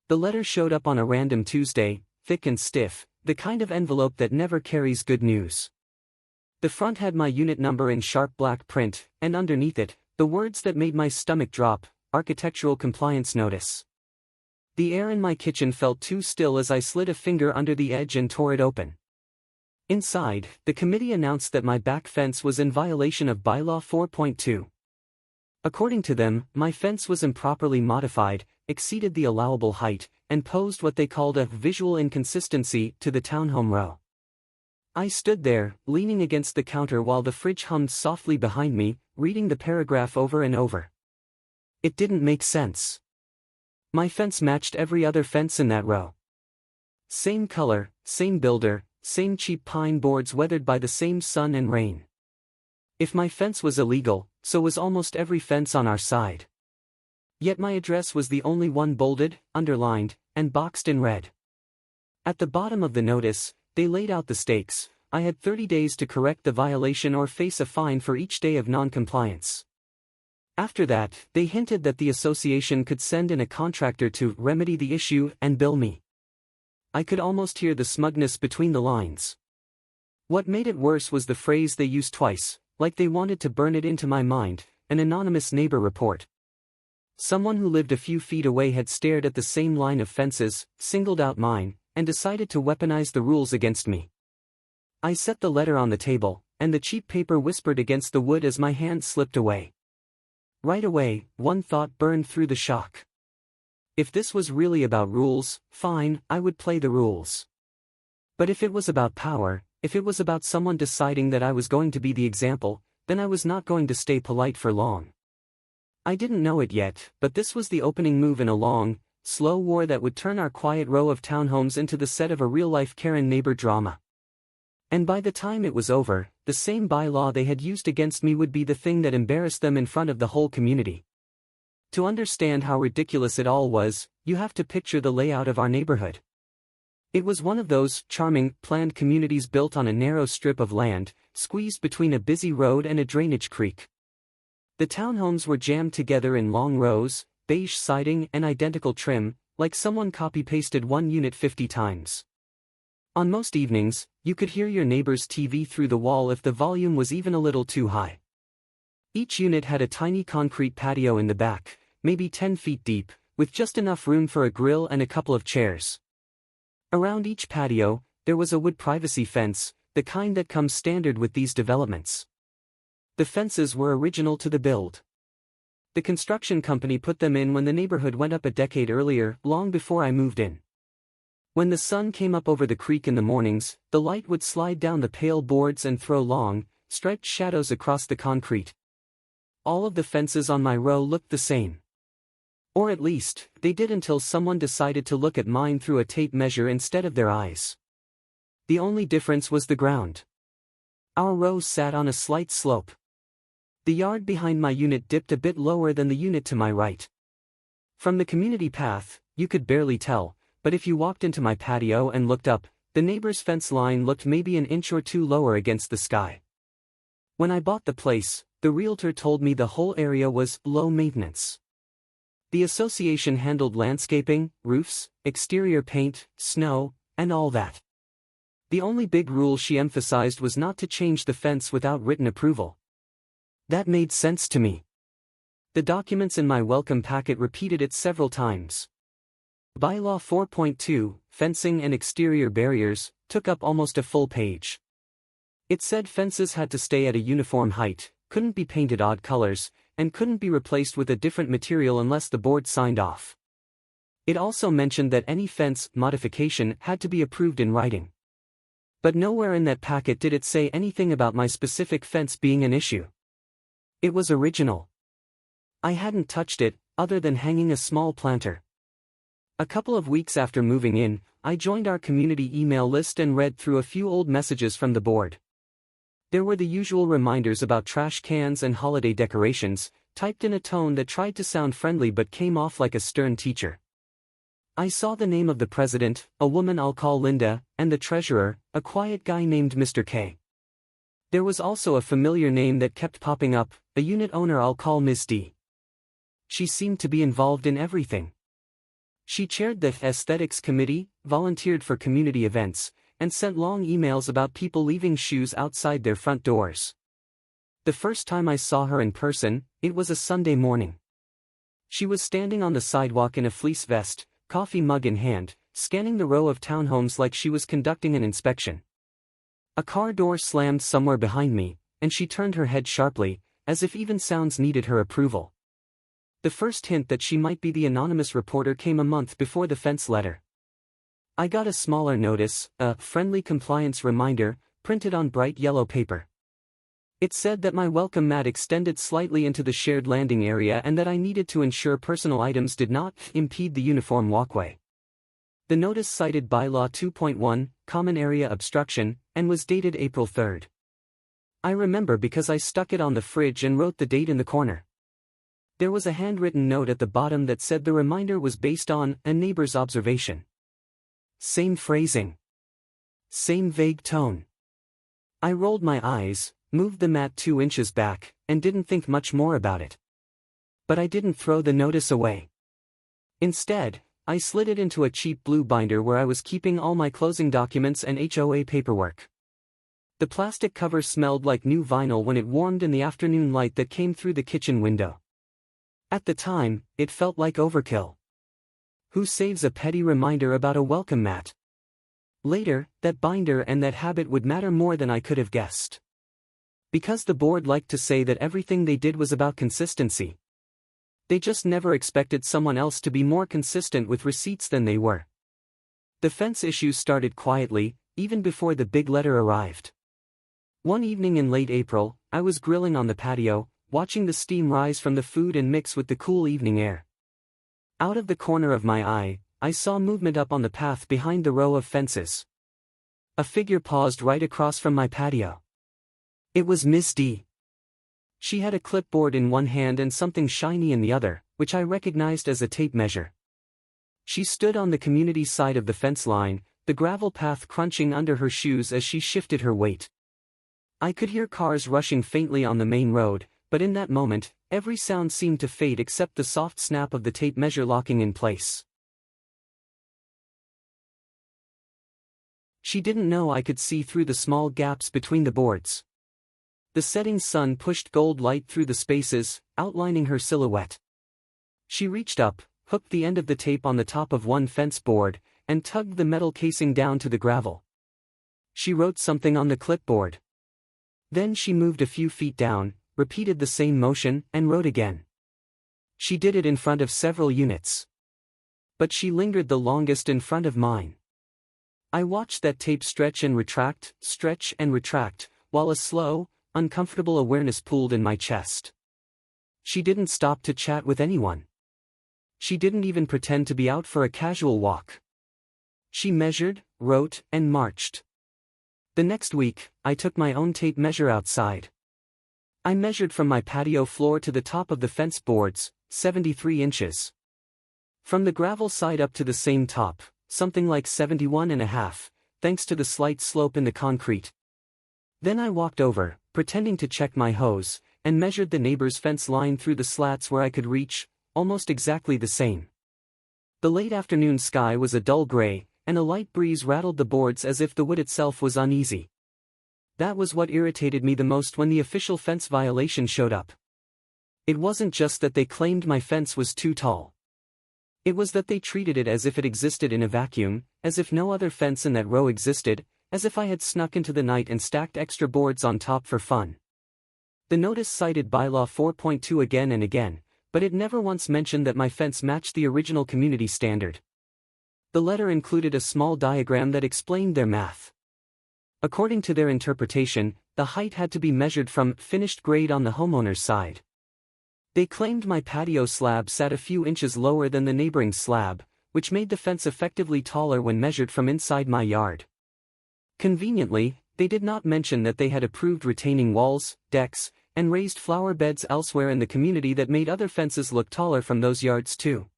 The letter showed up on a random Tuesday, thick and stiff, the kind of envelope that never carries good news. The front had my unit number in sharp black print, and underneath it, the words that made my stomach drop: Architectural Compliance Notice. The air in my kitchen felt too still as I slid a finger under the edge and tore it open. Inside, the committee announced that my back fence was in violation of Bylaw 4.2. According to them, my fence was improperly modified, exceeded the allowable height, and posed what they called a visual inconsistency to the townhome row. I stood there, leaning against the counter while the fridge hummed softly behind me, reading the paragraph over and over. It didn't make sense. My fence matched every other fence in that row. Same color, same builder, same cheap pine boards weathered by the same sun and rain. If my fence was illegal, so was almost every fence on our side. Yet my address was the only one bolded, underlined, and boxed in red. At the bottom of the notice, they laid out the stakes. I had 30 days to correct the violation or face a fine for each day of non-compliance. After that, they hinted that the association could send in a contractor to remedy the issue and bill me. I could almost hear the smugness between the lines. What made it worse was the phrase they used twice, like they wanted to burn it into my mind: an anonymous neighbor report. Someone who lived a few feet away had stared at the same line of fences, singled out mine, and decided to weaponize the rules against me. I set the letter on the table, and the cheap paper whispered against the wood as my hand slipped away. Right away, one thought burned through the shock. If this was really about rules, fine, I would play the rules. But if it was about power, if it was about someone deciding that I was going to be the example, then I was not going to stay polite for long. I didn't know it yet, but this was the opening move in a long, slow war that would turn our quiet row of townhomes into the set of a real-life Karen neighbor drama. And by the time it was over, the same bylaw they had used against me would be the thing that embarrassed them in front of the whole community. To understand how ridiculous it all was, you have to picture the layout of our neighborhood. It was one of those charming, planned communities built on a narrow strip of land, squeezed between a busy road and a drainage creek. The townhomes were jammed together in long rows, beige siding and identical trim, like someone copy-pasted one unit 50 times. On most evenings, you could hear your neighbor's TV through the wall if the volume was even a little too high. Each unit had a tiny concrete patio in the back, maybe 10 feet deep, with just enough room for a grill and a couple of chairs. Around each patio, there was a wood privacy fence, the kind that comes standard with these developments. The fences were original to the build. The construction company put them in when the neighborhood went up a decade earlier, long before I moved in. When the sun came up over the creek in the mornings, the light would slide down the pale boards and throw long, striped shadows across the concrete. All of the fences on my row looked the same. Or at least, they did until someone decided to look at mine through a tape measure instead of their eyes. The only difference was the ground. Our row sat on a slight slope. The yard behind my unit dipped a bit lower than the unit to my right. From the community path, you could barely tell, but if you walked into my patio and looked up, the neighbor's fence line looked maybe an inch or two lower against the sky. When I bought the place, the realtor told me the whole area was low maintenance. The association handled landscaping, roofs, exterior paint, snow, and all that. The only big rule she emphasized was not to change the fence without written approval. That made sense to me. The documents in my welcome packet repeated it several times. Bylaw 4.2, Fencing and Exterior Barriers, took up almost a full page. It said fences had to stay at a uniform height, couldn't be painted odd colors, and couldn't be replaced with a different material unless the board signed off. It also mentioned that any fence modification had to be approved in writing. But nowhere in that packet did it say anything about my specific fence being an issue. It was original. I hadn't touched it, other than hanging a small planter. A couple of weeks after moving in, I joined our community email list and read through a few old messages from the board. There were the usual reminders about trash cans and holiday decorations, typed in a tone that tried to sound friendly but came off like a stern teacher. I saw the name of the president, a woman I'll call Linda, and the treasurer, a quiet guy named Mr. K. There was also a familiar name that kept popping up, a unit owner I'll call Ms. D. She seemed to be involved in everything. She chaired the aesthetics committee, volunteered for community events, and sent long emails about people leaving shoes outside their front doors. The first time I saw her in person, it was a Sunday morning. She was standing on the sidewalk in a fleece vest, coffee mug in hand, scanning the row of townhomes like she was conducting an inspection. A car door slammed somewhere behind me, and she turned her head sharply, as if even sounds needed her approval. The first hint that she might be the anonymous reporter came a month before the fence letter. I got a smaller notice, a friendly compliance reminder, printed on bright yellow paper. It said that my welcome mat extended slightly into the shared landing area and that I needed to ensure personal items did not impede the uniform walkway. The notice cited Bylaw 2.1, Common Area Obstruction, and was dated April 3rd. I remember because I stuck it on the fridge and wrote the date in the corner. There was a handwritten note at the bottom that said the reminder was based on a neighbor's observation. Same phrasing. Same vague tone. I rolled my eyes, moved the mat 2 inches back, and didn't think much more about it. But I didn't throw the notice away. Instead, I slid it into a cheap blue binder where I was keeping all my closing documents and HOA paperwork. The plastic cover smelled like new vinyl when it warmed in the afternoon light that came through the kitchen window. At the time, it felt like overkill. Who saves a petty reminder about a welcome mat? Later, that binder and that habit would matter more than I could have guessed. Because the board liked to say that everything they did was about consistency. They just never expected someone else to be more consistent with receipts than they were. The fence issues started quietly, even before the big letter arrived. One evening in late April, I was grilling on the patio, watching the steam rise from the food and mix with the cool evening air. Out of the corner of my eye, I saw movement up on the path behind the row of fences. A figure paused right across from my patio. It was Miss D. She had a clipboard in one hand and something shiny in the other, which I recognized as a tape measure. She stood on the community side of the fence line, the gravel path crunching under her shoes as she shifted her weight. I could hear cars rushing faintly on the main road, but in that moment, every sound seemed to fade except the soft snap of the tape measure locking in place. She didn't know I could see through the small gaps between the boards. The setting sun pushed gold light through the spaces, outlining her silhouette. She reached up, hooked the end of the tape on the top of one fence board, and tugged the metal casing down to the gravel. She wrote something on the clipboard. Then she moved a few feet down, repeated the same motion, and wrote again. She did it in front of several units. But she lingered the longest in front of mine. I watched that tape stretch and retract, while a slow, uncomfortable awareness pooled in my chest. She didn't stop to chat with anyone. She didn't even pretend to be out for a casual walk. She measured, wrote, and marched. The next week, I took my own tape measure outside. I measured from my patio floor to the top of the fence boards, 73 inches. From the gravel side up to the same top, something like 71.5, thanks to the slight slope in the concrete. Then I walked over, pretending to check my hose, and measured the neighbor's fence line through the slats where I could reach, almost exactly the same. The late afternoon sky was a dull gray, and a light breeze rattled the boards as if the wood itself was uneasy. That was what irritated me the most when the official fence violation showed up. It wasn't just that they claimed my fence was too tall. It was that they treated it as if it existed in a vacuum, as if no other fence in that row existed, as if I had snuck into the night and stacked extra boards on top for fun. The notice cited Bylaw 4.2 again and again, but it never once mentioned that my fence matched the original community standard. The letter included a small diagram that explained their math. According to their interpretation, the height had to be measured from finished grade on the homeowner's side. They claimed my patio slab sat a few inches lower than the neighboring slab, which made the fence effectively taller when measured from inside my yard. Conveniently, they did not mention that they had approved retaining walls, decks, and raised flower beds elsewhere in the community that made other fences look taller from those yards too.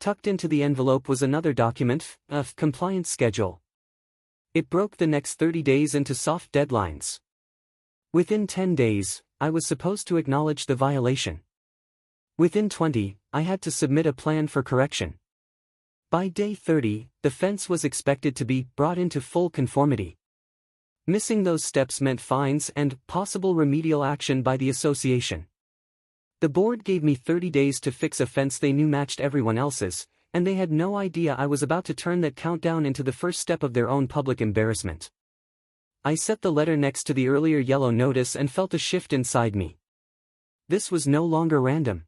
Tucked into the envelope was another document, a compliance schedule. It broke the next 30 days into soft deadlines. Within 10 days, I was supposed to acknowledge the violation. Within 20, I had to submit a plan for correction. By day 30, the fence was expected to be brought into full conformity. Missing those steps meant fines and possible remedial action by the association. The board gave me 30 days to fix a fence they knew matched everyone else's, and they had no idea I was about to turn that countdown into the first step of their own public embarrassment. I set the letter next to the earlier yellow notice and felt a shift inside me. This was no longer random.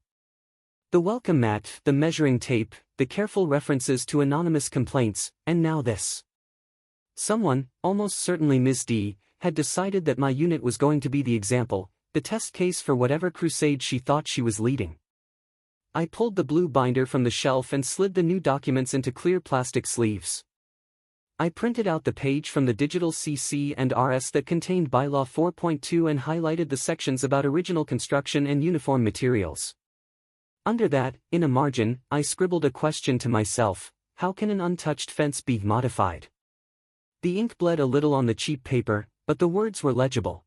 The welcome mat, the measuring tape, the careful references to anonymous complaints, and now this. Someone, almost certainly Ms. D, had decided that my unit was going to be the example, the test case for whatever crusade she thought she was leading. I pulled the blue binder from the shelf and slid the new documents into clear plastic sleeves. I printed out the page from the digital CC and RS that contained Bylaw 4.2 and highlighted the sections about original construction and uniform materials. Under that, in a margin, I scribbled a question to myself: how can an untouched fence be modified? The ink bled a little on the cheap paper, but the words were legible.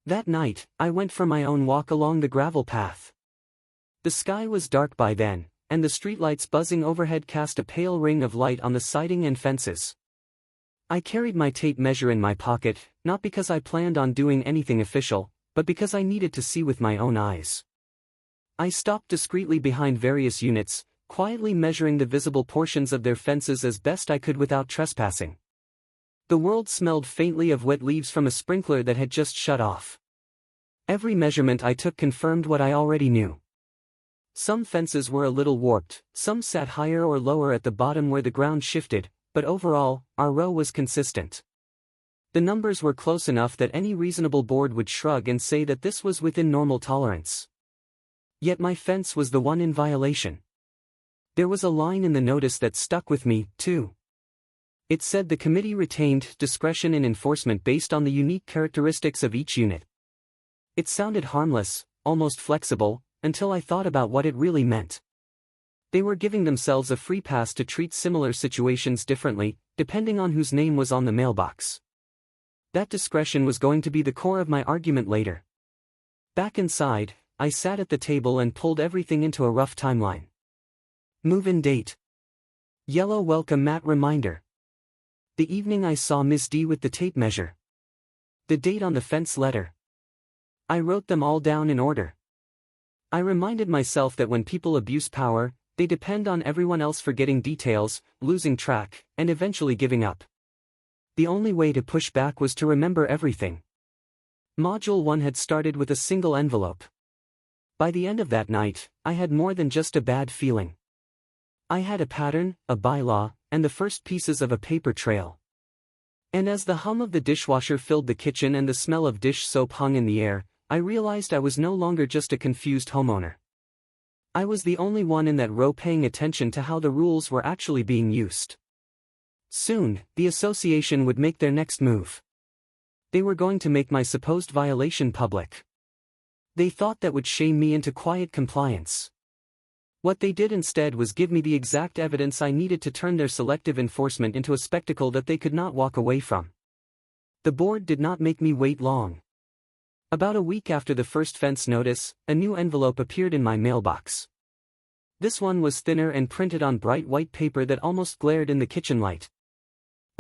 That night, I went for my own walk along the gravel path. The sky was dark by then, and the streetlights buzzing overhead cast a pale ring of light on the siding and fences. I carried my tape measure in my pocket, not because I planned on doing anything official, but because I needed to see with my own eyes. I stopped discreetly behind various units, quietly measuring the visible portions of their fences as best I could without trespassing. The world smelled faintly of wet leaves from a sprinkler that had just shut off. Every measurement I took confirmed what I already knew. Some fences were a little warped, some sat higher or lower at the bottom where the ground shifted, but overall, our row was consistent. The numbers were close enough that any reasonable board would shrug and say that this was within normal tolerance. Yet my fence was the one in violation. There was a line in the notice that stuck with me, too. It said the committee retained discretion in enforcement based on the unique characteristics of each unit. It sounded harmless, almost flexible, until I thought about what it really meant. They were giving themselves a free pass to treat similar situations differently, depending on whose name was on the mailbox. That discretion was going to be the core of my argument later. Back inside, I sat at the table and pulled everything into a rough timeline. Move-in date. Yellow welcome mat reminder. The evening I saw Miss D with the tape measure. The date on the fence letter. I wrote them all down in order. I reminded myself that when people abuse power, they depend on everyone else forgetting details, losing track, and eventually giving up. The only way to push back was to remember everything. Module 1 had started with a single envelope. By the end of that night, I had more than just a bad feeling. I had a pattern, a bylaw, and the first pieces of a paper trail. And as the hum of the dishwasher filled the kitchen and the smell of dish soap hung in the air, I realized I was no longer just a confused homeowner. I was the only one in that row paying attention to how the rules were actually being used. Soon, the association would make their next move. They were going to make my supposed violation public. They thought that would shame me into quiet compliance. What they did instead was give me the exact evidence I needed to turn their selective enforcement into a spectacle that they could not walk away from. The board did not make me wait long. About a week after the first fence notice, a new envelope appeared in my mailbox. This one was thinner and printed on bright white paper that almost glared in the kitchen light.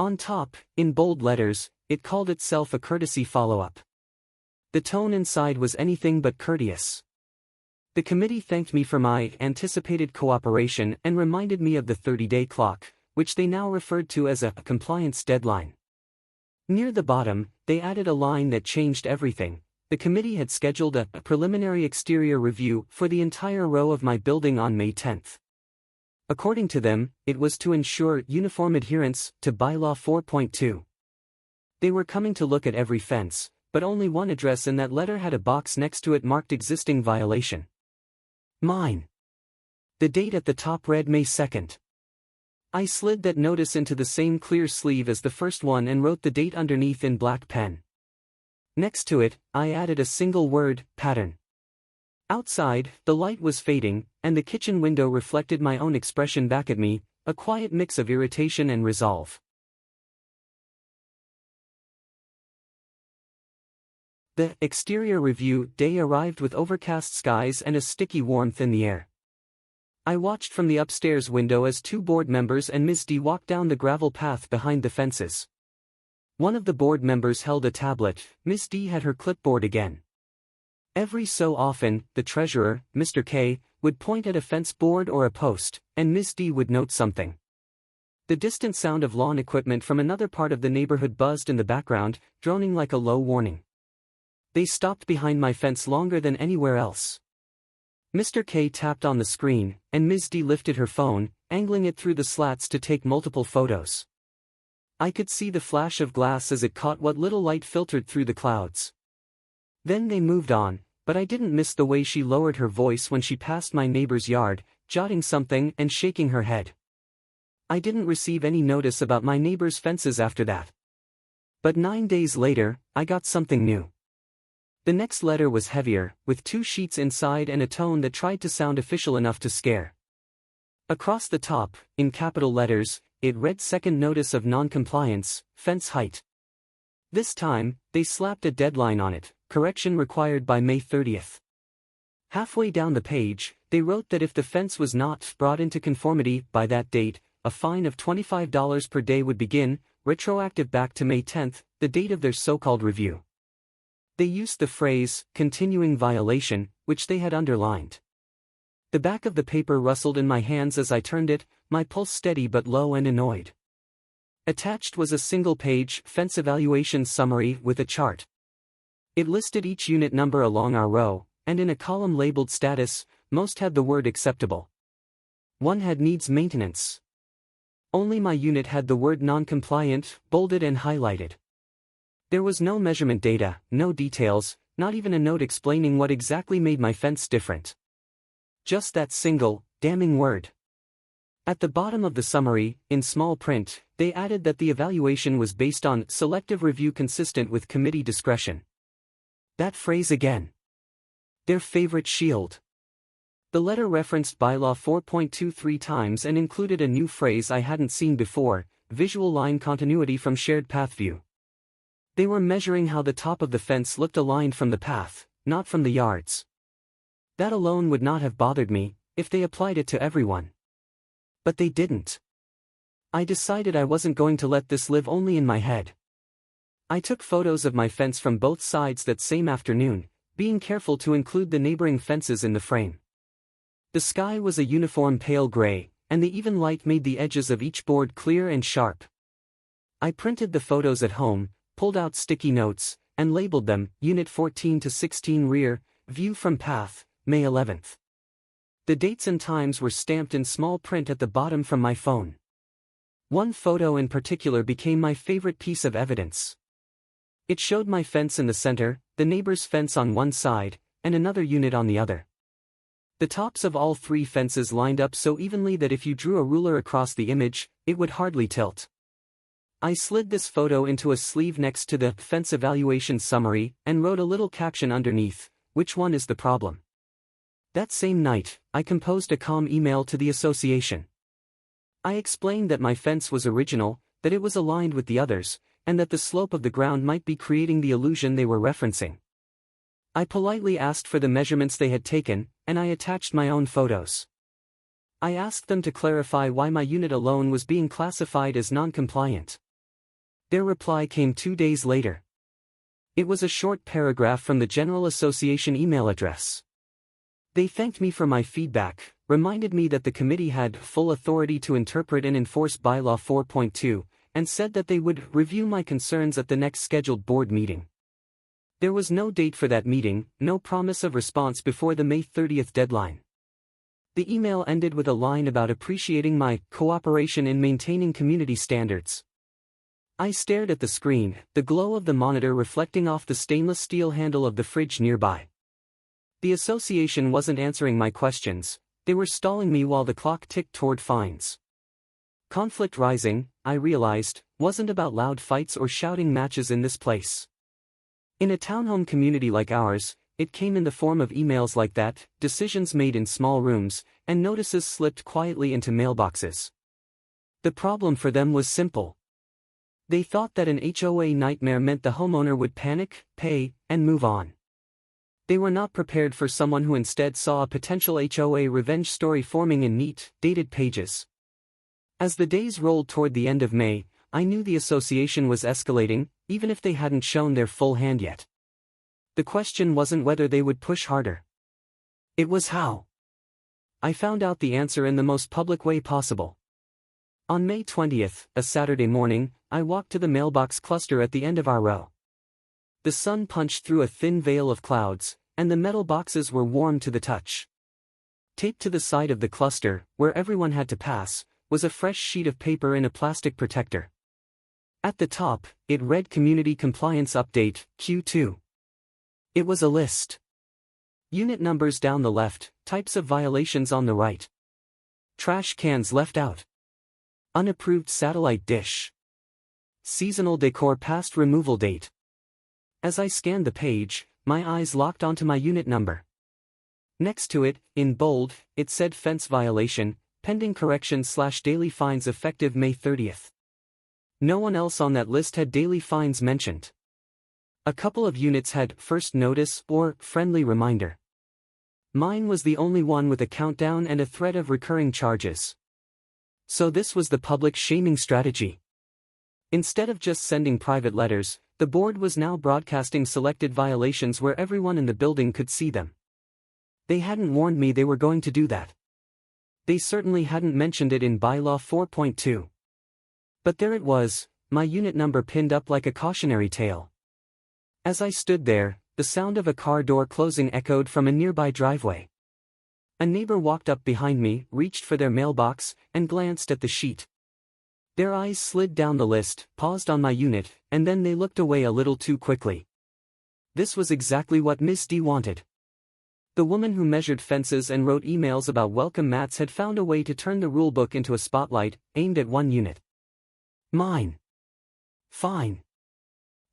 On top, in bold letters, it called itself a courtesy follow-up. The tone inside was anything but courteous. The committee thanked me for my anticipated cooperation and reminded me of the 30-day clock, which they now referred to as a compliance deadline. Near the bottom, they added a line that changed everything. The committee had scheduled a preliminary exterior review for the entire row of my building on May 10th. According to them, it was to ensure uniform adherence to Bylaw 4.2. They were coming to look at every fence, but only one address in that letter had a box next to it marked existing violation. Mine. The date at the top read May 2nd. I slid that notice into the same clear sleeve as the first one and wrote the date underneath in black pen. Next to it, I added a single word, pattern. Outside, the light was fading, and the kitchen window reflected my own expression back at me, a quiet mix of irritation and resolve. The exterior review day arrived with overcast skies and a sticky warmth in the air. I watched from the upstairs window as two board members and Ms. D walked down the gravel path behind the fences. One of the board members held a tablet, Ms. D had her clipboard again. Every so often, the treasurer, Mr. K, would point at a fence board or a post, and Ms. D would note something. The distant sound of lawn equipment from another part of the neighborhood buzzed in the background, droning like a low warning. They stopped behind my fence longer than anywhere else. Mr. K tapped on the screen, and Ms. D lifted her phone, angling it through the slats to take multiple photos. I could see the flash of glass as it caught what little light filtered through the clouds. Then they moved on, but I didn't miss the way she lowered her voice when she passed my neighbor's yard, jotting something and shaking her head. I didn't receive any notice about my neighbor's fences after that. But 9 days later, I got something new. The next letter was heavier, with 2 sheets inside and a tone that tried to sound official enough to scare. Across the top, in capital letters, it read second notice of non-compliance, fence height. This time, they slapped a deadline on it, correction required by May 30th. Halfway down the page, they wrote that if the fence was not brought into conformity by that date, a fine of $25 per day would begin, retroactive back to May 10th, the date of their so-called review. They used the phrase, continuing violation, which they had underlined. The back of the paper rustled in my hands as I turned it, my pulse steady but low and annoyed. Attached was a single-page fence evaluation summary with a chart. It listed each unit number along our row, and in a column labeled status, most had the word acceptable. One had needs maintenance. Only my unit had the word non-compliant, bolded and highlighted. There was no measurement data, no details, not even a note explaining what exactly made my fence different. Just that single, damning word. At the bottom of the summary, in small print, they added that the evaluation was based on selective review consistent with committee discretion. That phrase again. Their favorite shield. The letter referenced bylaw 4.23 times and included a new phrase I hadn't seen before, visual line continuity from shared path view. They were measuring how the top of the fence looked aligned from the path, not from the yards. That alone would not have bothered me, if they applied it to everyone. But they didn't. I decided I wasn't going to let this live only in my head. I took photos of my fence from both sides that same afternoon, being careful to include the neighboring fences in the frame. The sky was a uniform pale gray, and the even light made the edges of each board clear and sharp. I printed the photos at home, pulled out sticky notes, and labeled them, Unit 14 to 16 rear, view from path, May 11th. The dates and times were stamped in small print at the bottom from my phone. One photo in particular became my favorite piece of evidence. It showed my fence in the center, the neighbor's fence on one side, and another unit on the other. The tops of all 3 fences lined up so evenly that if you drew a ruler across the image, it would hardly tilt. I slid this photo into a sleeve next to the fence evaluation summary and wrote a little caption underneath, which one is the problem? That same night, I composed a calm email to the association. I explained that my fence was original, that it was aligned with the others, and that the slope of the ground might be creating the illusion they were referencing. I politely asked for the measurements they had taken, and I attached my own photos. I asked them to clarify why my unit alone was being classified as non-compliant. Their reply came 2 days later. It was a short paragraph from the General Association email address. They thanked me for my feedback, reminded me that the committee had full authority to interpret and enforce bylaw 4.2, and said that they would review my concerns at the next scheduled board meeting. There was no date for that meeting, no promise of response before the May 30th deadline. The email ended with a line about appreciating my cooperation in maintaining community standards. I stared at the screen, the glow of the monitor reflecting off the stainless steel handle of the fridge nearby. The association wasn't answering my questions, they were stalling me while the clock ticked toward fines. Conflict rising, I realized, wasn't about loud fights or shouting matches in this place. In a townhome community like ours, it came in the form of emails like that, decisions made in small rooms, and notices slipped quietly into mailboxes. The problem for them was simple. They thought that an HOA nightmare meant the homeowner would panic, pay, and move on. They were not prepared for someone who instead saw a potential HOA revenge story forming in neat, dated pages. As the days rolled toward the end of May, I knew the association was escalating, even if they hadn't shown their full hand yet. The question wasn't whether they would push harder. It was how. I found out the answer in the most public way possible. On May 20th, a Saturday morning, I walked to the mailbox cluster at the end of our row. The sun punched through a thin veil of clouds, and the metal boxes were warm to the touch. Taped to the side of the cluster, where everyone had to pass, was a fresh sheet of paper in a plastic protector. At the top, it read Community Compliance Update, Q2. It was a list. Unit numbers down the left, types of violations on the right. Trash cans left out. Unapproved satellite dish. Seasonal decor past removal date. As I scanned the page, my eyes locked onto my unit number. Next to it, in bold, it said fence violation, pending correction/daily fines effective May 30th. No one else on that list had daily fines mentioned. A couple of units had first notice or friendly reminder. Mine was the only one with a countdown and a threat of recurring charges. So this was the public shaming strategy. Instead of just sending private letters, the board was now broadcasting selected violations where everyone in the building could see them. They hadn't warned me they were going to do that. They certainly hadn't mentioned it in Bylaw 4.2. But there it was, my unit number pinned up like a cautionary tale. As I stood there, the sound of a car door closing echoed from a nearby driveway. A neighbor walked up behind me, reached for their mailbox, and glanced at the sheet. Their eyes slid down the list, paused on my unit, and then they looked away a little too quickly. This was exactly what Miss D wanted. The woman who measured fences and wrote emails about welcome mats had found a way to turn the rulebook into a spotlight, aimed at one unit. Mine. Fine.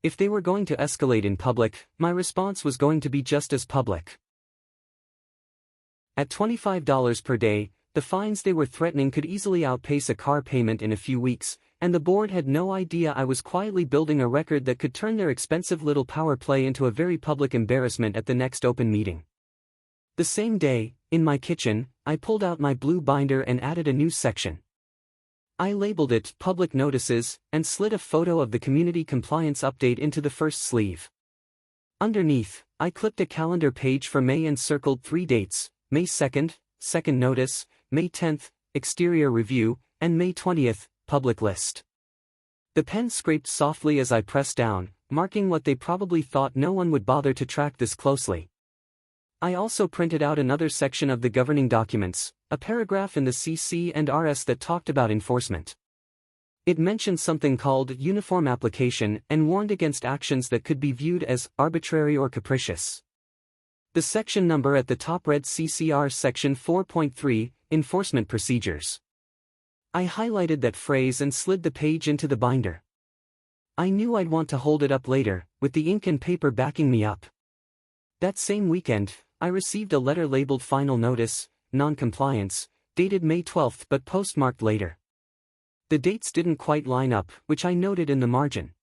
If they were going to escalate in public, my response was going to be just as public. At $25 per day, the fines they were threatening could easily outpace a car payment in a few weeks, and the board had no idea I was quietly building a record that could turn their expensive little power play into a very public embarrassment at the next open meeting. The same day, in my kitchen, I pulled out my blue binder and added a new section. I labeled it Public Notices, and slid a photo of the Community Compliance Update into the first sleeve. Underneath, I clipped a calendar page for May and circled 3 dates, May 2nd, second notice, May 10th, exterior review, and May 20th, public list. The pen scraped softly as I pressed down, marking what they probably thought no one would bother to track this closely. I also printed out another section of the governing documents, a paragraph in the CC and RS that talked about enforcement. It mentioned something called uniform application and warned against actions that could be viewed as arbitrary or capricious. The section number at the top read CCR Section 4.3, Enforcement Procedures. I highlighted that phrase and slid the page into the binder. I knew I'd want to hold it up later, with the ink and paper backing me up. That same weekend, I received a letter labeled Final Notice, Non-Compliance, dated May 12th but postmarked later. The dates didn't quite line up, which I noted in the margin.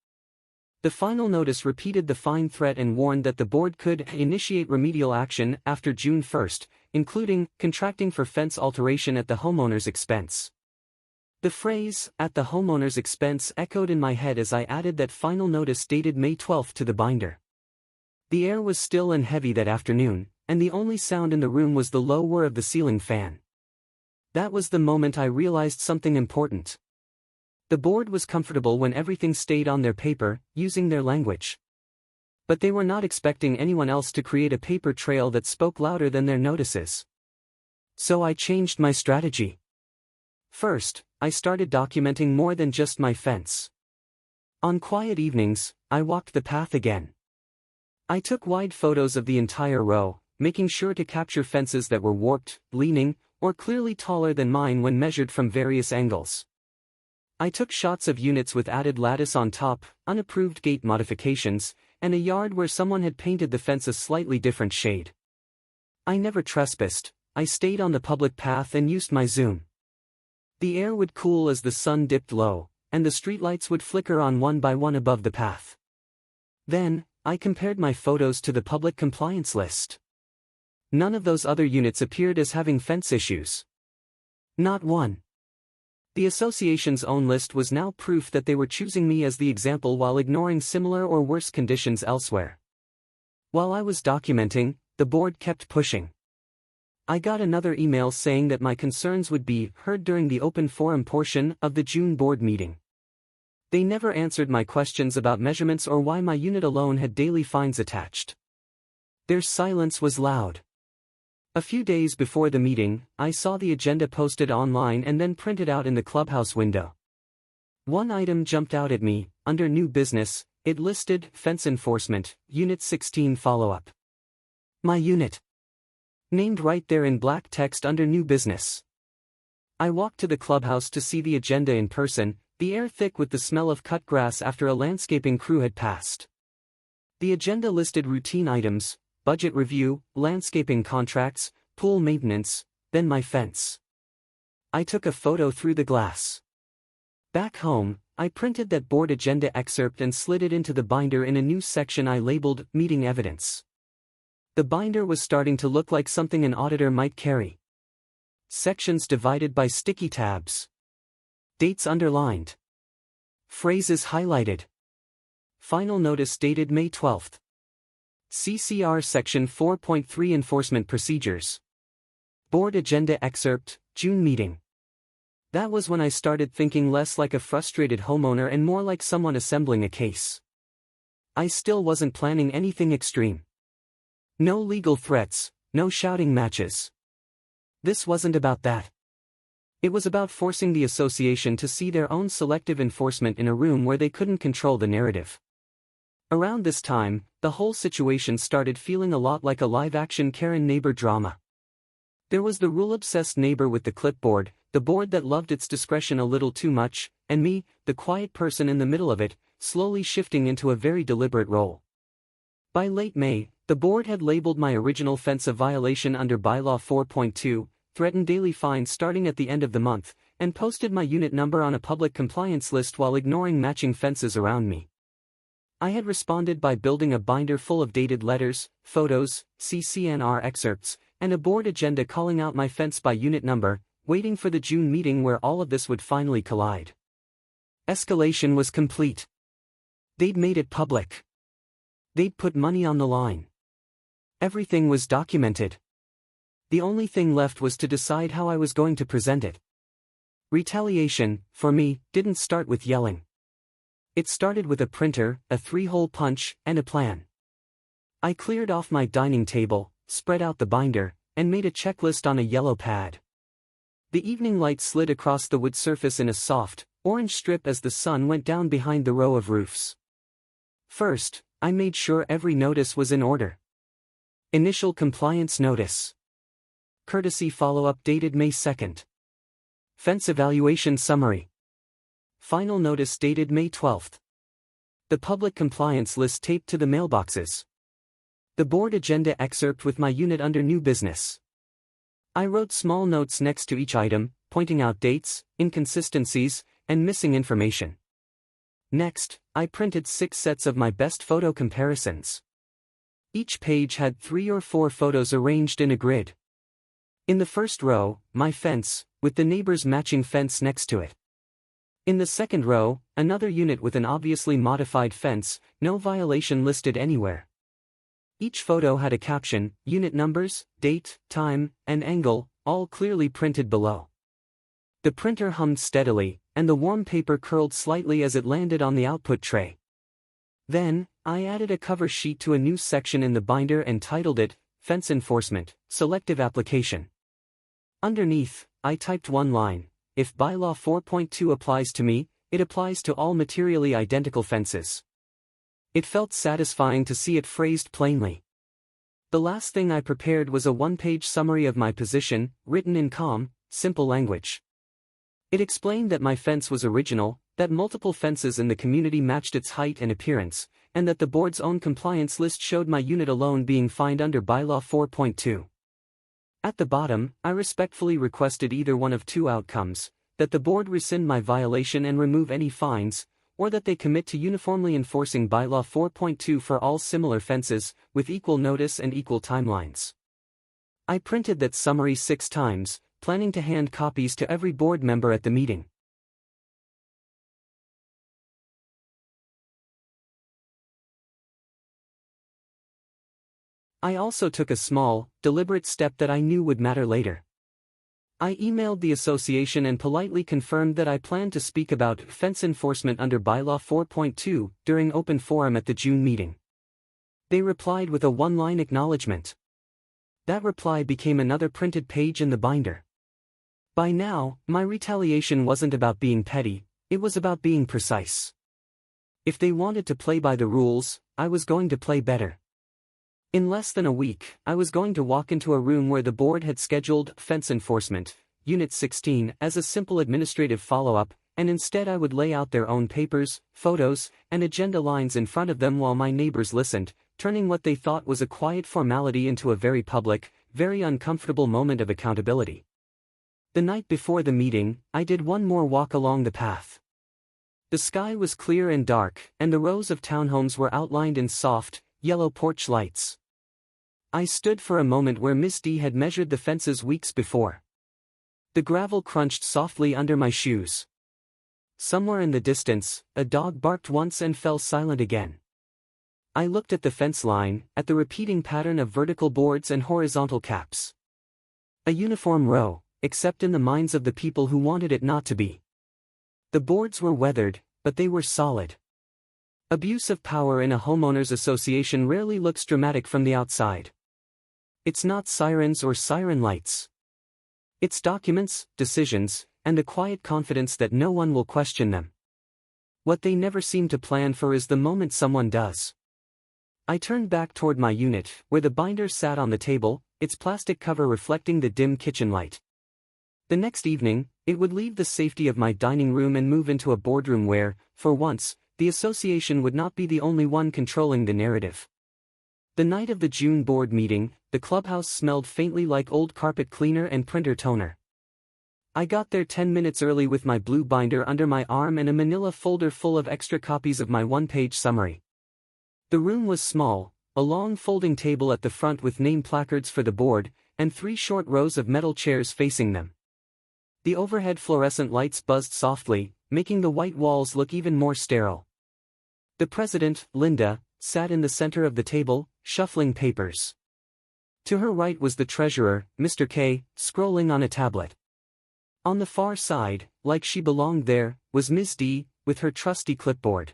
The final notice repeated the fine threat and warned that the board could initiate remedial action after June 1st, including contracting for fence alteration at the homeowner's expense. The phrase, "at the homeowner's expense," echoed in my head as I added that final notice dated May 12th to the binder. The air was still and heavy that afternoon, and the only sound in the room was the low whir of the ceiling fan. That was the moment I realized something important. The board was comfortable when everything stayed on their paper, using their language. But they were not expecting anyone else to create a paper trail that spoke louder than their notices. So I changed my strategy. First, I started documenting more than just my fence. On quiet evenings, I walked the path again. I took wide photos of the entire row, making sure to capture fences that were warped, leaning, or clearly taller than mine when measured from various angles. I took shots of units with added lattice on top, unapproved gate modifications, and a yard where someone had painted the fence a slightly different shade. I never trespassed, I stayed on the public path and used my zoom. The air would cool as the sun dipped low, and the streetlights would flicker on one by one above the path. Then, I compared my photos to the public compliance list. None of those other units appeared as having fence issues. Not one. The association's own list was now proof that they were choosing me as the example while ignoring similar or worse conditions elsewhere. While I was documenting, the board kept pushing. I got another email saying that my concerns would be heard during the open forum portion of the June board meeting. They never answered my questions about measurements or why my unit alone had daily fines attached. Their silence was loud. A few days before the meeting, I saw the agenda posted online and then printed out in the clubhouse window. One item jumped out at me. Under new business, it listed Fence Enforcement, Unit 16 Follow-up. My unit. Named right there in black text under new business. I walked to the clubhouse to see the agenda in person, the air thick with the smell of cut grass after a landscaping crew had passed. The agenda listed routine items, budget review, landscaping contracts, pool maintenance, then my fence. I took a photo through the glass. Back home, I printed that board agenda excerpt and slid it into the binder in a new section I labeled Meeting Evidence. The binder was starting to look like something an auditor might carry. Sections divided by sticky tabs. Dates underlined. Phrases highlighted. Final notice dated May 12th. CCR Section 4.3 Enforcement Procedures. Board Agenda Excerpt, June Meeting. That was when I started thinking less like a frustrated homeowner and more like someone assembling a case. I still wasn't planning anything extreme. No legal threats, no shouting matches. This wasn't about that. It was about forcing the association to see their own selective enforcement in a room where they couldn't control the narrative. Around this time, the whole situation started feeling a lot like a live-action Karen neighbor drama. There was the rule-obsessed neighbor with the clipboard, the board that loved its discretion a little too much, and me, the quiet person in the middle of it, slowly shifting into a very deliberate role. By late May, the board had labeled my original fence a violation under Bylaw 4.2, threatened daily fines starting at the end of the month, and posted my unit number on a public compliance list while ignoring matching fences around me. I had responded by building a binder full of dated letters, photos, CCNR excerpts, and a board agenda calling out my fence by unit number, waiting for the June meeting where all of this would finally collide. Escalation was complete. They'd made it public. They'd put money on the line. Everything was documented. The only thing left was to decide how I was going to present it. Retaliation, for me, didn't start with yelling. It started with a printer, a 3-hole punch, and a plan. I cleared off my dining table, spread out the binder, and made a checklist on a yellow pad. The evening light slid across the wood surface in a soft, orange strip as the sun went down behind the row of roofs. First, I made sure every notice was in order. Initial compliance notice. Courtesy follow-up dated May 2nd. Fence evaluation summary. Final notice dated May 12th. The public compliance list taped to the mailboxes. The board agenda excerpt with my unit under new business. I wrote small notes next to each item, pointing out dates, inconsistencies, and missing information. Next, I printed 6 sets of my best photo comparisons. Each page had 3 or 4 photos arranged in a grid. In the first row, my fence, with the neighbor's matching fence next to it. In the second row, another unit with an obviously modified fence, no violation listed anywhere. Each photo had a caption, unit numbers, date, time, and angle, all clearly printed below. The printer hummed steadily, and the warm paper curled slightly as it landed on the output tray. Then, I added a cover sheet to a new section in the binder and titled it, Fence Enforcement, Selective Application. Underneath, I typed one line. If Bylaw 4.2 applies to me, it applies to all materially identical fences. It felt satisfying to see it phrased plainly. The last thing I prepared was a 1-page summary of my position, written in calm, simple language. It explained that my fence was original, that multiple fences in the community matched its height and appearance, and that the board's own compliance list showed my unit alone being fined under Bylaw 4.2. At the bottom, I respectfully requested either one of 2 outcomes, that the board rescind my violation and remove any fines, or that they commit to uniformly enforcing Bylaw 4.2 for all similar fences, with equal notice and equal timelines. I printed that summary 6 times, planning to hand copies to every board member at the meeting. I also took a small, deliberate step that I knew would matter later. I emailed the association and politely confirmed that I planned to speak about fence enforcement under Bylaw 4.2 during open forum at the June meeting. They replied with a one-line acknowledgement. That reply became another printed page in the binder. By now, my retaliation wasn't about being petty, it was about being precise. If they wanted to play by the rules, I was going to play better. In less than a week, I was going to walk into a room where the board had scheduled Fence Enforcement, Unit 16, as a simple administrative follow-up, and instead I would lay out their own papers, photos, and agenda lines in front of them while my neighbors listened, turning what they thought was a quiet formality into a very public, very uncomfortable moment of accountability. The night before the meeting, I did one more walk along the path. The sky was clear and dark, and the rows of townhomes were outlined in soft, yellow porch lights. I stood for a moment where Miss D had measured the fences weeks before. The gravel crunched softly under my shoes. Somewhere in the distance, a dog barked once and fell silent again. I looked at the fence line, at the repeating pattern of vertical boards and horizontal caps. A uniform row, except in the minds of the people who wanted it not to be. The boards were weathered, but they were solid. Abuse of power in a homeowners association rarely looks dramatic from the outside. It's not sirens or siren lights. It's documents, decisions, and the quiet confidence that no one will question them. What they never seem to plan for is the moment someone does. I turned back toward my unit, where the binder sat on the table, its plastic cover reflecting the dim kitchen light. The next evening, it would leave the safety of my dining room and move into a boardroom where, for once, the association would not be the only one controlling the narrative. The night of the June board meeting, the clubhouse smelled faintly like old carpet cleaner and printer toner. I got there 10 minutes early with my blue binder under my arm and a manila folder full of extra copies of my one-page summary. The room was small, a long folding table at the front with name placards for the board, and 3 short rows of metal chairs facing them. The overhead fluorescent lights buzzed softly, making the white walls look even more sterile. The president, Linda, sat in the center of the table, shuffling papers. To her right was the treasurer, Mr. K, scrolling on a tablet. On the far side, like she belonged there, was Ms. D, with her trusty clipboard.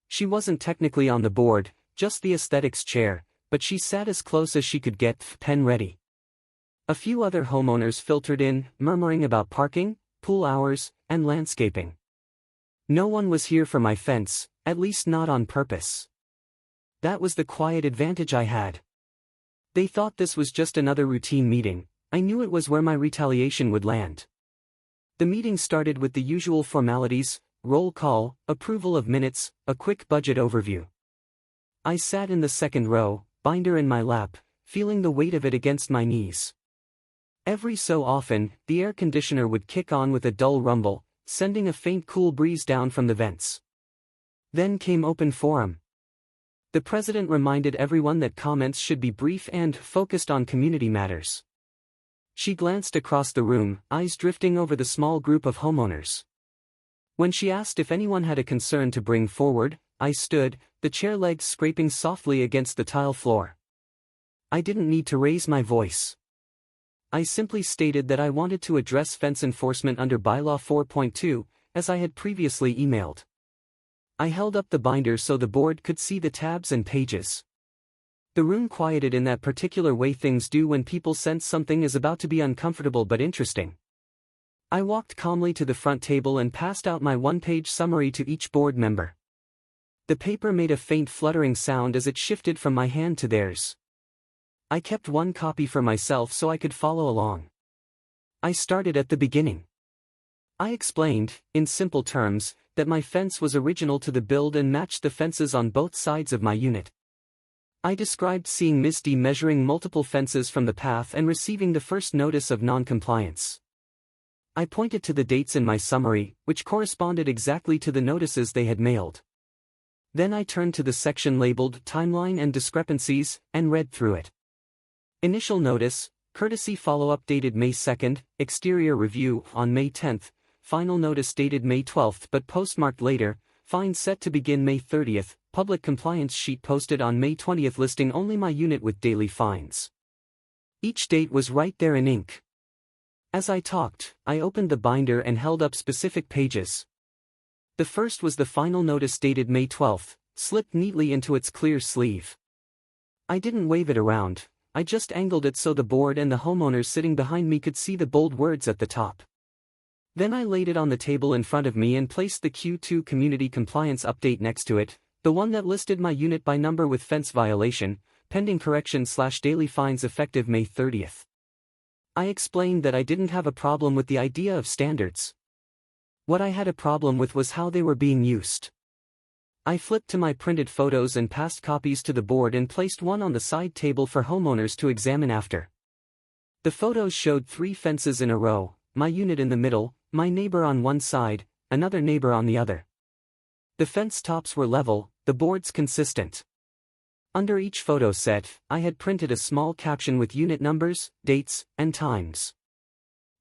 She wasn't technically on the board, just the aesthetics chair, but she sat as close as she could get, pen ready. A few other homeowners filtered in, murmuring about parking, pool hours, and landscaping. No one was here for my fence, at least not on purpose. That was the quiet advantage I had. They thought this was just another routine meeting. I knew it was where my retaliation would land. The meeting started with the usual formalities: roll call, approval of minutes, a quick budget overview. I sat in the second row, binder in my lap, feeling the weight of it against my knees. Every so often, the air conditioner would kick on with a dull rumble, sending a faint cool breeze down from the vents. Then came open forum. The president reminded everyone that comments should be brief and focused on community matters. She glanced across the room, eyes drifting over the small group of homeowners. When she asked if anyone had a concern to bring forward, I stood, the chair legs scraping softly against the tile floor. I didn't need to raise my voice. I simply stated that I wanted to address fence enforcement under Bylaw 4.2, as I had previously emailed. I held up the binder so the board could see the tabs and pages. The room quieted in that particular way things do when people sense something is about to be uncomfortable but interesting. I walked calmly to the front table and passed out my one-page summary to each board member. The paper made a faint fluttering sound as it shifted from my hand to theirs. I kept one copy for myself so I could follow along. I started at the beginning. I explained, in simple terms, that my fence was original to the build and matched the fences on both sides of my unit. I described seeing Miss D measuring multiple fences from the path and receiving the first notice of non-compliance. I pointed to the dates in my summary, which corresponded exactly to the notices they had mailed. Then I turned to the section labeled Timeline and Discrepancies, and read through it. Initial notice, courtesy follow-up dated May 2nd, exterior review on May 10th, final notice dated May 12th but postmarked later, fine set to begin May 30th, public compliance sheet posted on May 20th listing only my unit with daily fines. Each date was right there in ink. As I talked, I opened the binder and held up specific pages. The first was the final notice dated May 12th, slipped neatly into its clear sleeve. I didn't wave it around, I just angled it so the board and the homeowners sitting behind me could see the bold words at the top. Then I laid it on the table in front of me and placed the Q2 Community Compliance Update next to it, the one that listed my unit by number with fence violation, pending correction/daily fines effective May 30th. I explained that I didn't have a problem with the idea of standards. What I had a problem with was how they were being used. I flipped to my printed photos and passed copies to the board and placed one on the side table for homeowners to examine after. The photos showed 3 fences in a row, my unit in the middle, my neighbor on one side, another neighbor on the other. The fence tops were level, the boards consistent. Under each photo set, I had printed a small caption with unit numbers, dates, and times.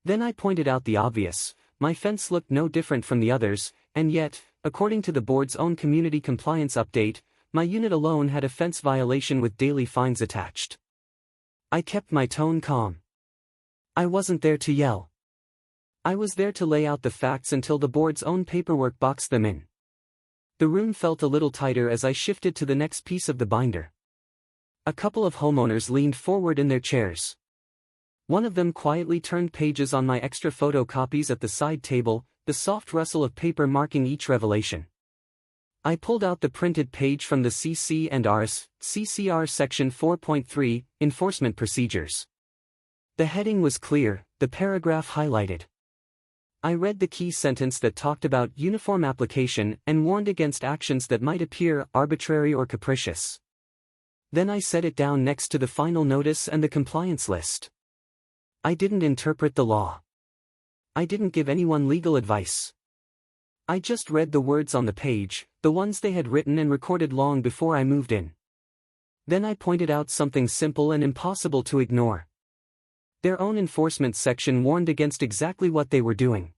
Then I pointed out the obvious, my fence looked no different from the others, and yet, according to the board's own community compliance update, my unit alone had a fence violation with daily fines attached. I kept my tone calm. I wasn't there to yell. I was there to lay out the facts until the board's own paperwork boxed them in. The room felt a little tighter as I shifted to the next piece of the binder. A couple of homeowners leaned forward in their chairs. One of them quietly turned pages on my extra photocopies at the side table, the soft rustle of paper marking each revelation. I pulled out the printed page from the CC&Rs, CCR Section 4.3, Enforcement Procedures. The heading was clear, the paragraph highlighted. I read the key sentence that talked about uniform application and warned against actions that might appear arbitrary or capricious. Then I set it down next to the final notice and the compliance list. I didn't interpret the law. I didn't give anyone legal advice. I just read the words on the page, the ones they had written and recorded long before I moved in. Then I pointed out something simple and impossible to ignore. Their own enforcement section warned against exactly what they were doing.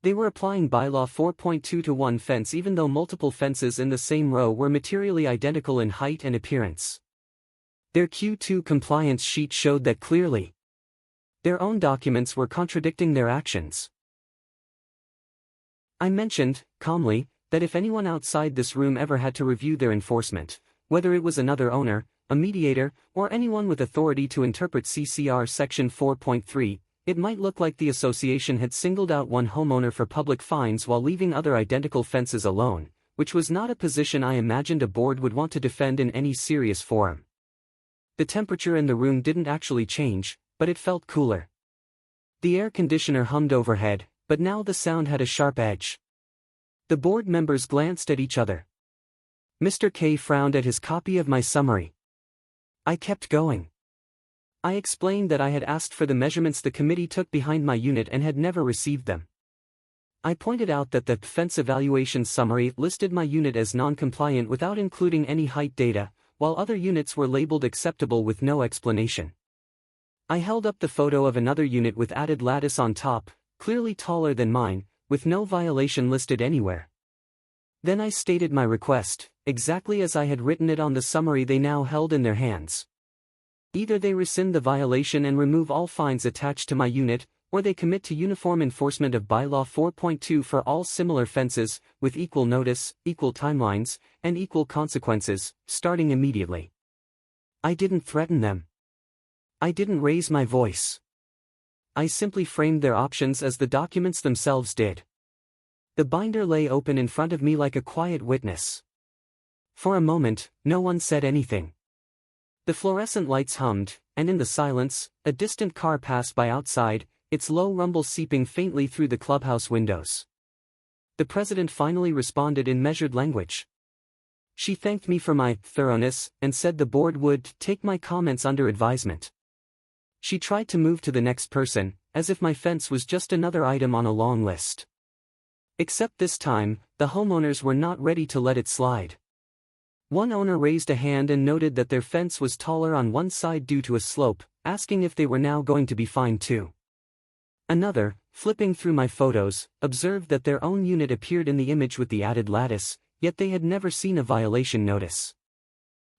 They were applying bylaw 4.2 to one fence even though multiple fences in the same row were materially identical in height and appearance. Their Q2 compliance sheet showed that clearly. Their own documents were contradicting their actions. I mentioned, calmly, that if anyone outside this room ever had to review their enforcement, whether it was another owner, a mediator, or anyone with authority to interpret CCR Section 4.3, it might look like the association had singled out one homeowner for public fines while leaving other identical fences alone, which was not a position I imagined a board would want to defend in any serious forum. The temperature in the room didn't actually change, but it felt cooler. The air conditioner hummed overhead, but now the sound had a sharp edge. The board members glanced at each other. Mr. K frowned at his copy of my summary. I kept going. I explained that I had asked for the measurements the committee took behind my unit and had never received them. I pointed out that the fence evaluation summary listed my unit as non-compliant without including any height data, while other units were labeled acceptable with no explanation. I held up the photo of another unit with added lattice on top, clearly taller than mine, with no violation listed anywhere. Then I stated my request, exactly as I had written it on the summary they now held in their hands. Either they rescind the violation and remove all fines attached to my unit, or they commit to uniform enforcement of bylaw 4.2 for all similar fences, with equal notice, equal timelines, and equal consequences, starting immediately. I didn't threaten them. I didn't raise my voice. I simply framed their options as the documents themselves did. The binder lay open in front of me like a quiet witness. For a moment, no one said anything. The fluorescent lights hummed, and in the silence, a distant car passed by outside, its low rumble seeping faintly through the clubhouse windows. The president finally responded in measured language. She thanked me for my thoroughness and said the board would take my comments under advisement. She tried to move to the next person, as if my fence was just another item on a long list. Except this time, the homeowners were not ready to let it slide. One owner raised a hand and noted that their fence was taller on one side due to a slope, asking if they were now going to be fined too. Another, flipping through my photos, observed that their own unit appeared in the image with the added lattice, yet they had never seen a violation notice.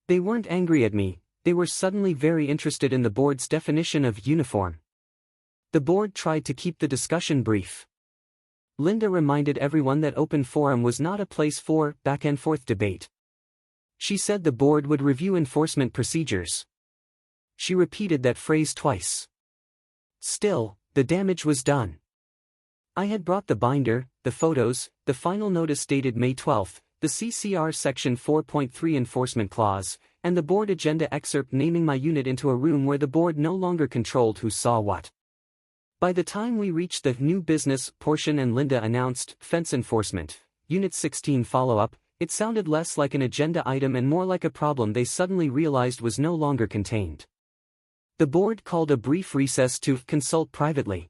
They weren't angry at me, they were suddenly very interested in the board's definition of uniform. The board tried to keep the discussion brief. Linda reminded everyone that open forum was not a place for back-and-forth debate. She said the board would review enforcement procedures. She repeated that phrase twice. Still, the damage was done. I had brought the binder, the photos, the final notice dated May 12, the CCR Section 4.3 enforcement clause, and the board agenda excerpt naming my unit into a room where the board no longer controlled who saw what. By the time we reached the new business portion and Linda announced fence enforcement, Unit 16 follow-up, it sounded less like an agenda item and more like a problem they suddenly realized was no longer contained. The board called a brief recess to consult privately.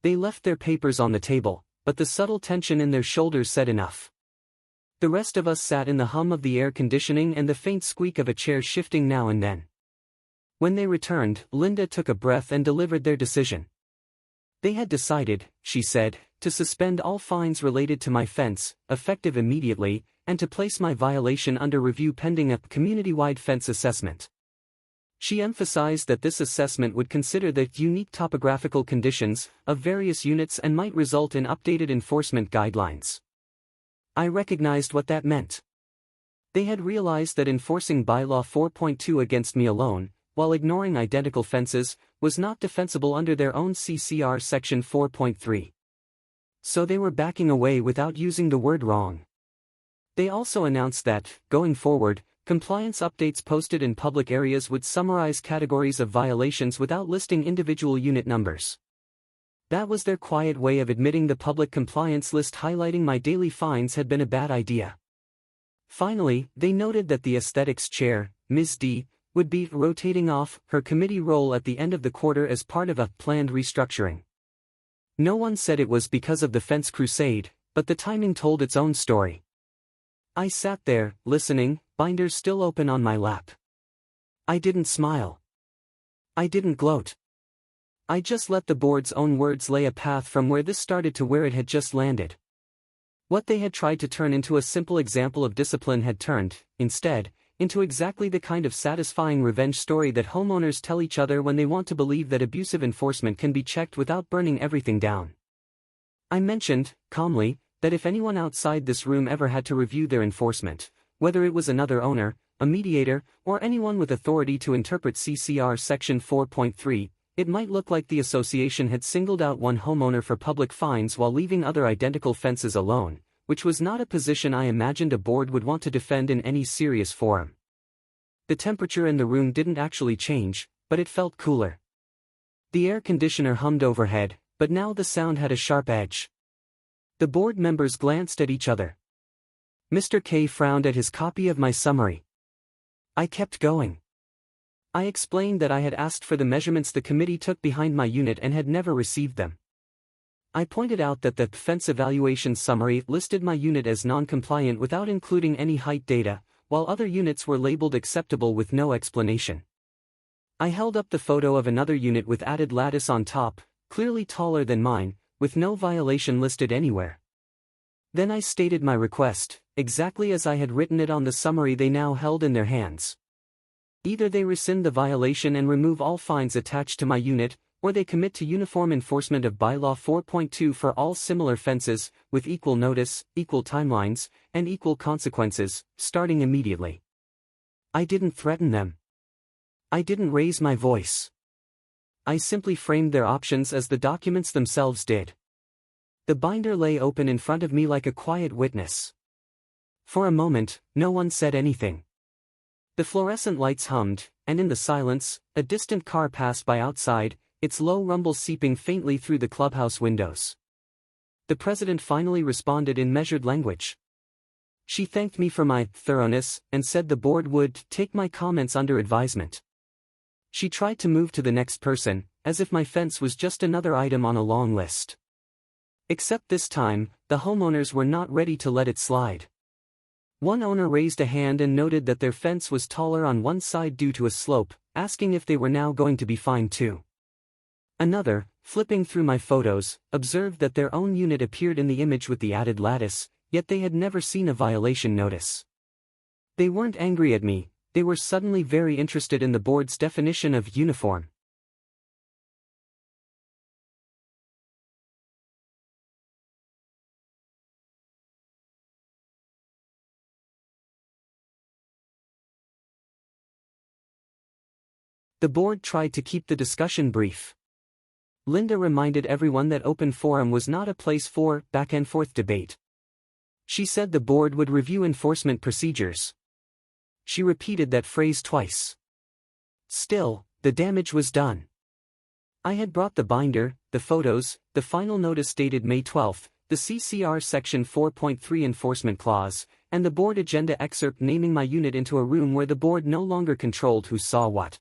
They left their papers on the table, but the subtle tension in their shoulders said enough. The rest of us sat in the hum of the air conditioning and the faint squeak of a chair shifting now and then. When they returned, Linda took a breath and delivered their decision. They had decided, she said, to suspend all fines related to my fence, effective immediately, and to place my violation under review pending a community-wide fence assessment. She emphasized that this assessment would consider the unique topographical conditions of various units and might result in updated enforcement guidelines. I recognized what that meant. They had realized that enforcing Bylaw 4.2 against me alone, while ignoring identical fences, was not defensible under their own CCR Section 4.3. So they were backing away without using the word wrong. They also announced that, going forward, compliance updates posted in public areas would summarize categories of violations without listing individual unit numbers. That was their quiet way of admitting the public compliance list highlighting my daily fines had been a bad idea. Finally, they noted that the aesthetics chair, Ms. D, would be rotating off her committee role at the end of the quarter as part of a planned restructuring. No one said it was because of the fence crusade, but the timing told its own story. I sat there, listening, binders still open on my lap. I didn't smile. I didn't gloat. I just let the board's own words lay a path from where this started to where it had just landed. What they had tried to turn into a simple example of discipline had turned, instead, into exactly the kind of satisfying revenge story that homeowners tell each other when they want to believe that abusive enforcement can be checked without burning everything down. I mentioned, calmly, that if anyone outside this room ever had to review their enforcement, whether it was another owner, a mediator, or anyone with authority to interpret CCR Section 4.3, it might look like the association had singled out one homeowner for public fines while leaving other identical fences alone, which was not a position I imagined a board would want to defend in any serious forum. The temperature in the room didn't actually change, but it felt cooler. The air conditioner hummed overhead, but now the sound had a sharp edge. The board members glanced at each other. Mr. K frowned at his copy of my summary. I kept going. I explained that I had asked for the measurements the committee took behind my unit and had never received them. I pointed out that the fence evaluation summary listed my unit as non-compliant without including any height data, while other units were labeled acceptable with no explanation. I held up the photo of another unit with added lattice on top, clearly taller than mine, with no violation listed anywhere. Then I stated my request, exactly as I had written it on the summary they now held in their hands. Either they rescind the violation and remove all fines attached to my unit, or they commit to uniform enforcement of Bylaw 4.2 for all similar fences, with equal notice, equal timelines, and equal consequences, starting immediately. I didn't threaten them. I didn't raise my voice. I simply framed their options as the documents themselves did. The binder lay open in front of me like a quiet witness. For a moment, no one said anything. The fluorescent lights hummed, and in the silence, a distant car passed by outside, its low rumble seeping faintly through the clubhouse windows. The president finally responded in measured language. She thanked me for my thoroughness and said the board would take my comments under advisement. She tried to move to the next person, as if my fence was just another item on a long list. Except this time, the homeowners were not ready to let it slide. One owner raised a hand and noted that their fence was taller on one side due to a slope, asking if they were now going to be fined too. Another, flipping through my photos, observed that their own unit appeared in the image with the added lattice, yet they had never seen a violation notice. They weren't angry at me, they were suddenly very interested in the board's definition of uniform. The board tried to keep the discussion brief. Linda reminded everyone that open forum was not a place for back-and-forth debate. She said the board would review enforcement procedures. She repeated that phrase twice. Still, the damage was done. I had brought the binder, the photos, the final notice dated May 12, the CCR Section 4.3 enforcement clause, and the board agenda excerpt naming my unit into a room where the board no longer controlled who saw what.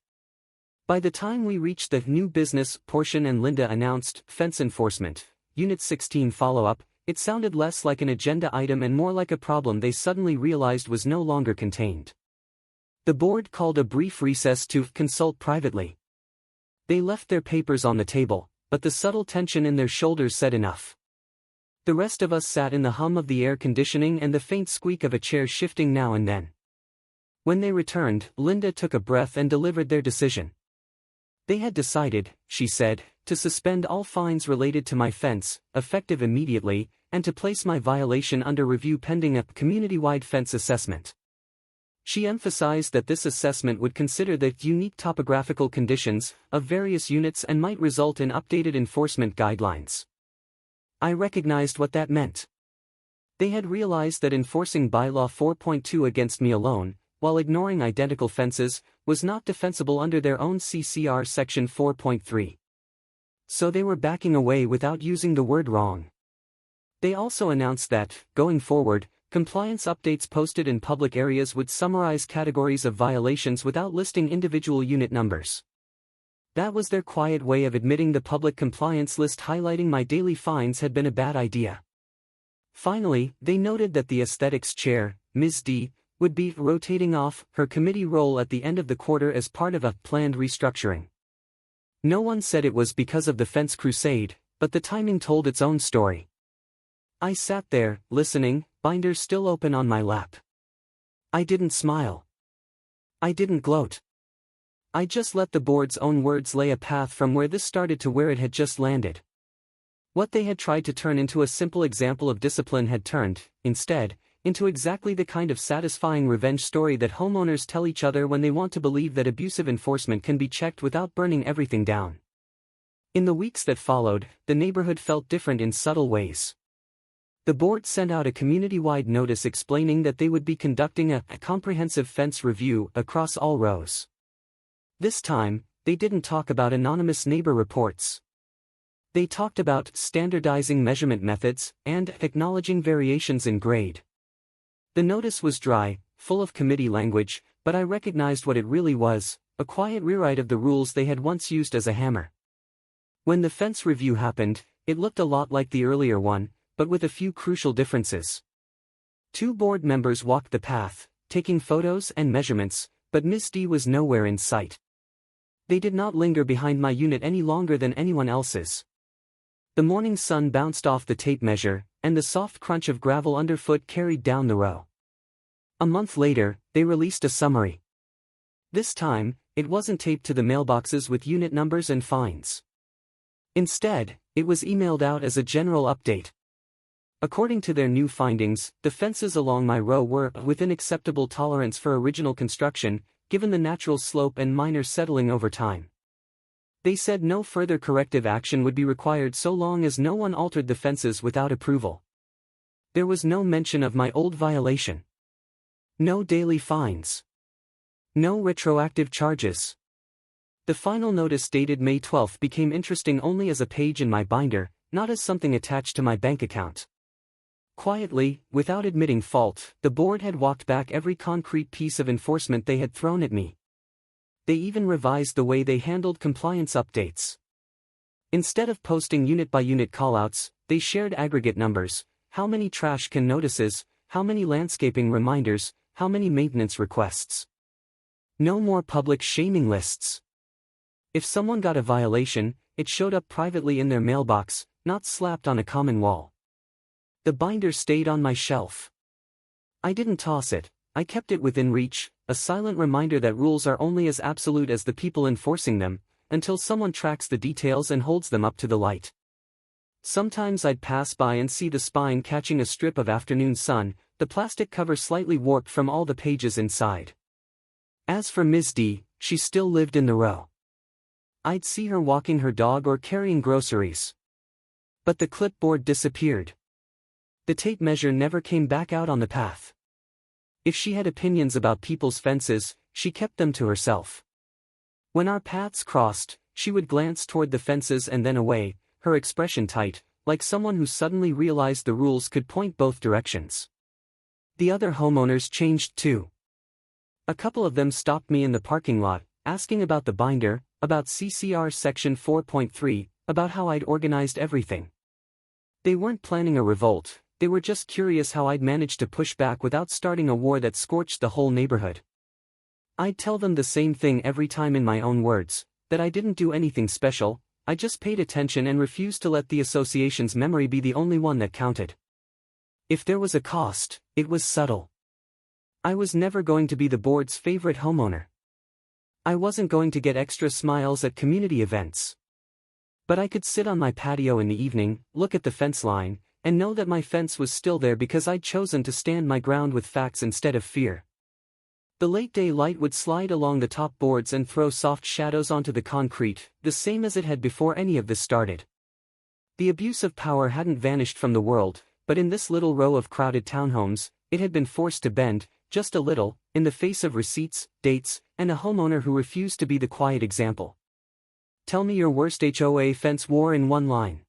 By the time we reached the new business portion and Linda announced fence enforcement, Unit 16 follow-up, it sounded less like an agenda item and more like a problem they suddenly realized was no longer contained. The board called a brief recess to consult privately. They left their papers on the table, but the subtle tension in their shoulders said enough. The rest of us sat in the hum of the air conditioning and the faint squeak of a chair shifting now and then. When they returned, Linda took a breath and delivered their decision. They had decided, she said, to suspend all fines related to my fence, effective immediately, and to place my violation under review pending a community-wide fence assessment. She emphasized that this assessment would consider the unique topographical conditions of various units and might result in updated enforcement guidelines. I recognized what that meant. They had realized that enforcing Bylaw 4.2 against me alone, while ignoring identical fences, was not defensible under their own CCR Section 4.3. So they were backing away without using the word wrong. They also announced that, going forward, compliance updates posted in public areas would summarize categories of violations without listing individual unit numbers. That was their quiet way of admitting the public compliance list highlighting my daily fines had been a bad idea. Finally, they noted that the aesthetics chair, Ms. D, would be rotating off her committee role at the end of the quarter as part of a planned restructuring. No one said it was because of the fence crusade, but the timing told its own story. I sat there, listening, binder still open on my lap. I didn't smile. I didn't gloat. I just let the board's own words lay a path from where this started to where it had just landed. What they had tried to turn into a simple example of discipline had turned, instead, into exactly the kind of satisfying revenge story that homeowners tell each other when they want to believe that abusive enforcement can be checked without burning everything down. In the weeks that followed, the neighborhood felt different in subtle ways. The board sent out a community-wide notice explaining that they would be conducting a comprehensive fence review across all rows. This time, they didn't talk about anonymous neighbor reports. They talked about standardizing measurement methods and acknowledging variations in grade. The notice was dry, full of committee language, but I recognized what it really was, a quiet rewrite of the rules they had once used as a hammer. When the fence review happened, it looked a lot like the earlier one, but with a few crucial differences. 2 board members walked the path, taking photos and measurements, but Miss D was nowhere in sight. They did not linger behind my unit any longer than anyone else's. The morning sun bounced off the tape measure, and the soft crunch of gravel underfoot carried down the row. A month later, they released a summary. This time, it wasn't taped to the mailboxes with unit numbers and fines. Instead, it was emailed out as a general update. According to their new findings, the fences along my row were within acceptable tolerance for original construction, given the natural slope and minor settling over time. They said no further corrective action would be required so long as no one altered the fences without approval. There was no mention of my old violation. No daily fines. No retroactive charges. The final notice dated May 12 became interesting only as a page in my binder, not as something attached to my bank account. Quietly, without admitting fault, the board had walked back every concrete piece of enforcement they had thrown at me. They even revised the way they handled compliance updates. Instead of posting unit-by-unit callouts, they shared aggregate numbers: how many trash can notices, how many landscaping reminders, how many maintenance requests. No more public shaming lists. If someone got a violation, it showed up privately in their mailbox, not slapped on a common wall. The binder stayed on my shelf. I didn't toss it, I kept it within reach, a silent reminder that rules are only as absolute as the people enforcing them, until someone tracks the details and holds them up to the light. Sometimes I'd pass by and see the spine catching a strip of afternoon sun, the plastic cover slightly warped from all the pages inside. As for Ms. D, she still lived in the row. I'd see her walking her dog or carrying groceries. But the clipboard disappeared. The tape measure never came back out on the path. If she had opinions about people's fences, she kept them to herself. When our paths crossed, she would glance toward the fences and then away, her expression tight, like someone who suddenly realized the rules could point both directions. The other homeowners changed too. A couple of them stopped me in the parking lot, asking about the binder, about CCR Section 4.3, about how I'd organized everything. They weren't planning a revolt, they were just curious how I'd managed to push back without starting a war that scorched the whole neighborhood. I'd tell them the same thing every time in my own words, that I didn't do anything special, I just paid attention and refused to let the association's memory be the only one that counted. If there was a cost, it was subtle. I was never going to be the board's favorite homeowner. I wasn't going to get extra smiles at community events. But I could sit on my patio in the evening, look at the fence line, and know that my fence was still there because I'd chosen to stand my ground with facts instead of fear. The late day light would slide along the top boards and throw soft shadows onto the concrete, the same as it had before any of this started. The abuse of power hadn't vanished from the world, but in this little row of crowded townhomes, it had been forced to bend, just a little, in the face of receipts, dates, and a homeowner who refused to be the quiet example. Tell me your worst HOA fence war in one line.